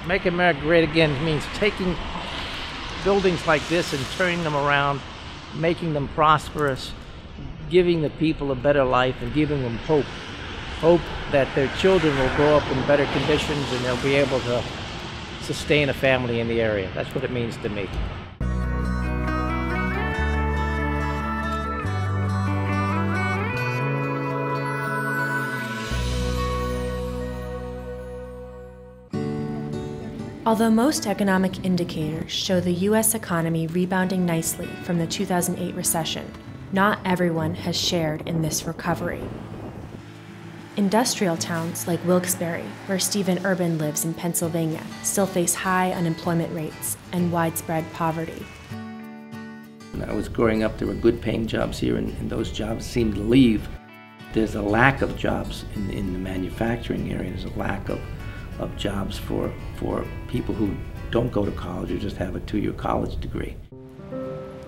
Make America Great Again means taking buildings like this and turning them around, making them prosperous, giving the people a better life and giving them hope. Hope that their children will grow up in better conditions and they'll be able to sustain a family in the area. That's what it means to me. Although most economic indicators show the U.S. economy rebounding nicely from the 2008 recession, not everyone has shared in this recovery. Industrial towns like Wilkes-Barre, where Stephen Urban lives in Pennsylvania, still face high unemployment rates and widespread poverty. When I was growing up, there were good paying jobs here, and those jobs seemed to leave. There's a lack of jobs in the manufacturing area. There's a lack of jobs for people who don't go to college or just have a two-year college degree.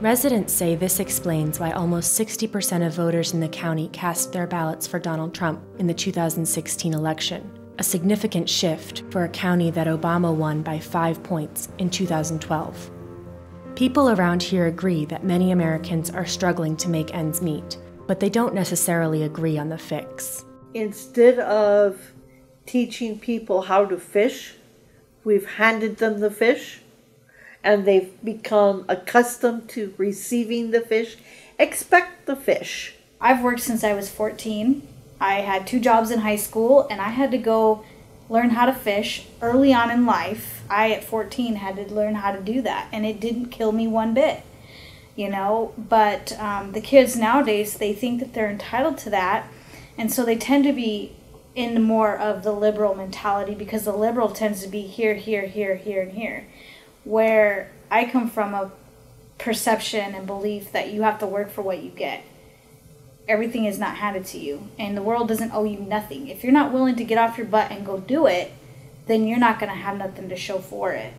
Residents say this explains why almost 60% of voters in the county cast their ballots for Donald Trump in the 2016 election, a significant shift for a county that Obama won by 5 points in 2012. People around here agree that many Americans are struggling to make ends meet, but they don't necessarily agree on the fix. Instead of teaching people how to fish, we've handed them the fish, and they've become accustomed to receiving the fish. Expect the fish. I've worked since I was 14. I had 2 jobs in high school, and I had to go learn how to fish early on in life. I, at 14, had to learn how to do that, and it didn't kill me one bit, you know. But the kids nowadays, they think that they're entitled to that, and so they tend to be in more of the liberal mentality, because the liberal tends to be here, here, here, here, and here. Where I come from, a perception and belief that you have to work for what you get. Everything is not handed to you, and the world doesn't owe you nothing. If you're not willing to get off your butt and go do it, then you're not going to have nothing to show for it.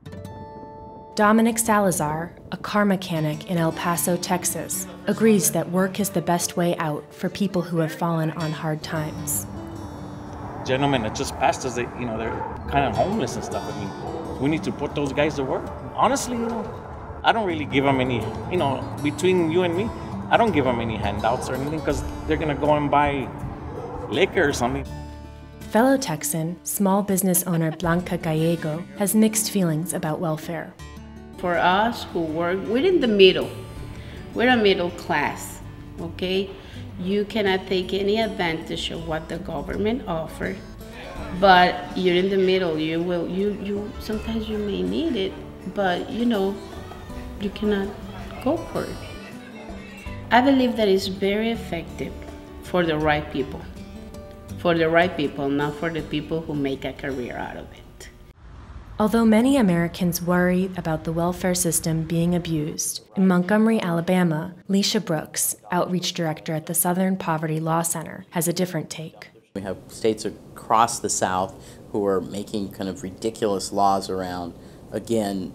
Dominic Salazar, a car mechanic in El Paso, Texas, agrees that work is the best way out for people who have fallen on hard times. Gentlemen that just passed us, they're kind of homeless and stuff. I mean, we need to put those guys to work. Honestly, I don't really give them any, between you and me, I don't give them any handouts or anything, because they're gonna go and buy liquor or something. Fellow Texan, small business owner Blanca Gallego has mixed feelings about welfare. For us who work, we're in the middle. We're a middle class, okay? You cannot take any advantage of what the government offers, but you're in the middle. You sometimes you may need it, but you cannot go for it. I believe that it's very effective for the right people. For the right people, not for the people who make a career out of it. Although many Americans worry about the welfare system being abused, in Montgomery, Alabama, Leisha Brooks, outreach director at the Southern Poverty Law Center, has a different take. We have states across the South who are making kind of ridiculous laws around, again,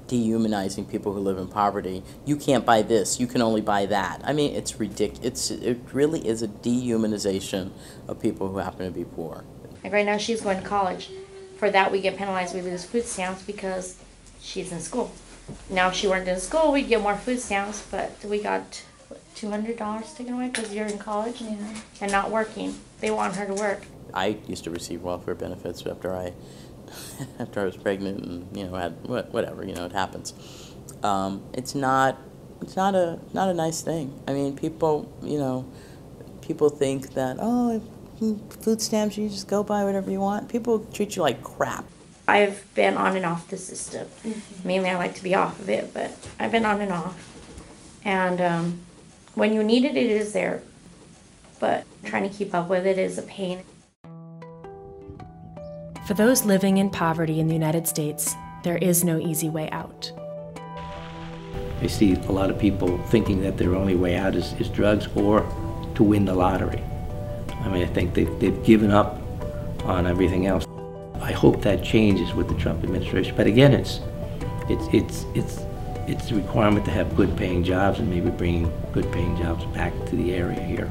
dehumanizing people who live in poverty. You can't buy this, you can only buy that. I mean, it's ridiculous. It really is a dehumanization of people who happen to be poor. Like right now, she's going to college. For that, we get penalized. We lose food stamps because she's in school. Now, if she weren't in school, we'd get more food stamps, but we got $200 taken away because you're in college and not working. They want her to work. I used to receive welfare benefits after I was pregnant and had whatever, it happens. It's not a nice thing. I mean, people think that, food stamps, you just go buy whatever you want. People treat you like crap. I've been on and off the system. Mainly I like to be off of it, but I've been on and off. And when you need it, it is there. But trying to keep up with it is a pain. For those living in poverty in the United States, there is no easy way out. I see a lot of people thinking that their only way out is drugs or to win the lottery. I mean, I think they've given up on everything else. I hope that changes with the Trump administration. But again, it's the requirement to have good paying jobs and maybe bringing good paying jobs back to the area here.